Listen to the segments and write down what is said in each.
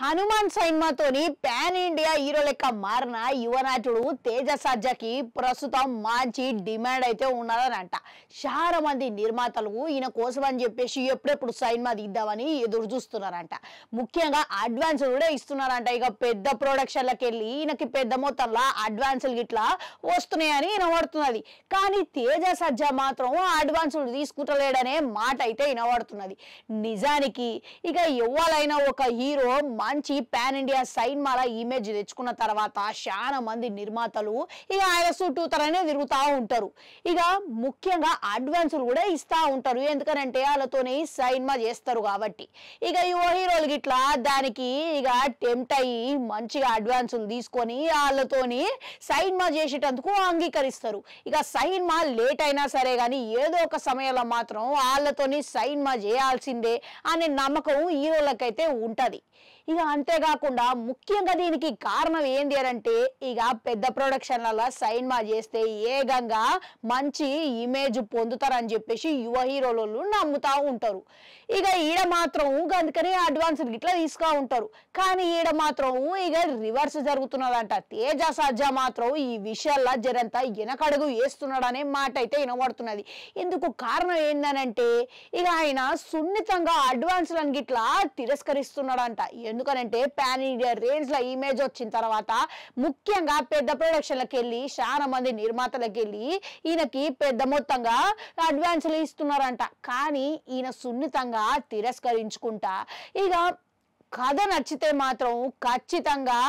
Hanuman సినిమాతోని pan India hero లెక్క మారిన యువనటుడు తేజ సజ్జకి ప్రస్తుతం మంచి డిమాండ్ అయితే ఉన్నదనంట. చాలా మంది నిర్మాతలు ఈయన కోసం అని చెప్పేసి ఎప్పుడెప్పుడు సినిమా తీద్దామని ఎదురు చూస్తున్నారంట. ముఖ్యంగా అడ్వాన్స్ కూడా ఇస్తున్నారంట. ఇక పెద్ద ప్రొడక్షన్లకు వెళ్ళి ఈయనకి పెద్ద మొత్తంలో అడ్వాన్సులు గిట్లా వస్తున్నాయని వినబడుతున్నది. కానీ తేజ సజ్జ మాత్రం అడ్వాన్సులు తీసుకుంటలేడనే మాట అయితే వినబడుతున్నది. నిజానికి ఇక ఎవరైనా ఒక హీరో మంచి పాన్ ఇండియా సినిమాల ఇమేజ్ తెచ్చుకున్న తర్వాత చాలా మంది నిర్మాతలు ఇక ఆయన చుట్టూతరనే తిరుగుతూ ఉంటారు. ఇక ముఖ్యంగా అడ్వాన్సులు కూడా ఇస్తూ ఉంటారు. ఎందుకనంటే వాళ్ళతోనే సినిమా చేస్తారు కాబట్టి. ఇక యువ హీరోలు గిట్లా దానికి ఇక టెంప్ట్ అయ్యి మంచిగా అడ్వాన్సులు తీసుకొని వాళ్ళతోని సినిమా చేసేటందుకు అంగీకరిస్తారు. ఇక సినిమా లేట్ అయినా సరే కానీ ఏదో ఒక సమయంలో మాత్రం వాళ్ళతోని సినిమా చేయాల్సిందే అనే నమ్మకం హీరోలకైతే ఉంటది. ఇక అంతేకాకుండా ముఖ్యంగా దీనికి కారణం ఏంది అంటే ఇక పెద్ద ప్రొడక్షన్లలో సినిమా చేస్తే ఏకంగా మంచి ఇమేజ్ పొందుతారని చెప్పేసి యువ హీరోలు నమ్ముతా ఉంటారు. ఇక ఈడ మాత్రం అందుకని అడ్వాన్స్ ఇట్లా తీసుకు ఉంటారు. కానీ ఈడ మాత్రం ఇక రివర్స్ జరుగుతున్నదంట. తేజ సజ్జ మాత్రం ఈ విషయాల్లో జరంతా వెనకడుగు వేస్తున్నాడనే మాట అయితే వినబడుతున్నది. ఇందుకు కారణం ఏందనంటే ఇక ఆయన సున్నితంగా అడ్వాన్స్లను గిట్లా తిరస్కరిస్తున్నాడంట. ఎందుకనంటే పాన్ ఇండియా రేంజ్ లో ఇమేజ్ వచ్చిన తర్వాత ముఖ్యంగా పెద్ద ప్రొడక్షన్లకు వెళ్ళి చాలా మంది నిర్మాతలకు వెళ్ళి ఈయనకి పెద్ద మొత్తంగా అడ్వాన్సులు ఇస్తున్నారంట. కానీ ఈయన సున్నితంగా తిరస్కరించుకుంటా ఇక కథ నచ్చితే మాత్రం ఖచ్చితంగా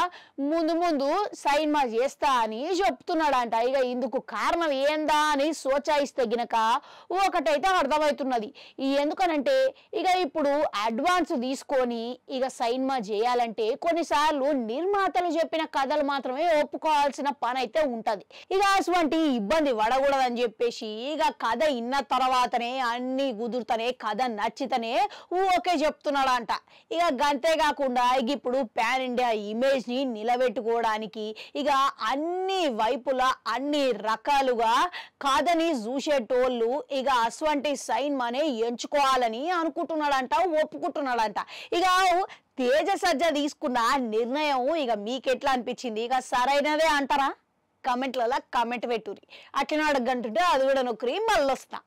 ముందు సినిమా చేస్తా అని చెప్తున్నాడంట. ఇక ఇందుకు కారణం ఏందా అని సోచాయిస్తే గినక ఒకటైతే అర్థమవుతున్నది. ఎందుకనంటే ఇక ఇప్పుడు అడ్వాన్స్ తీసుకొని ఇక సినిమా చేయాలంటే కొన్నిసార్లు నిర్మాతలు చెప్పిన కథలు మాత్రమే ఒప్పుకోవాల్సిన పని అయితే ఉంటది. ఇక అటువంటి ఇబ్బంది పడకూడదని చెప్పేసి ఇక కథ ఇన్న తర్వాతనే అన్ని కుదురుతనే కథ నచ్చితేనే ఓకే చెప్తున్నాడంట. ఇక గంతే కాకుండా ఇప్పుడు పాన్ ఇండియా ఇమేజ్ ని నిలబెట్టుకోవడానికి ఇక అన్ని వైపులా అన్ని రకాలుగా కథని చూసేటోళ్ళు ఇక అటువంటి సినిమానే ఎంచుకోవాలని అనుకుంటున్నాడంట, ఒప్పుకుంటున్నాడంట. ఇక తేజ సజ్జ తీసుకున్న నిర్ణయం ఇక మీకెట్లా అనిపించింది? ఇక సరైనదే అంటారా? కమెంట్లలో కమెంట్ పెట్టుర్రి. అట్లనే అడగంటుంటే అది కూడా నొక్కరి మళ్ళీ వస్తా.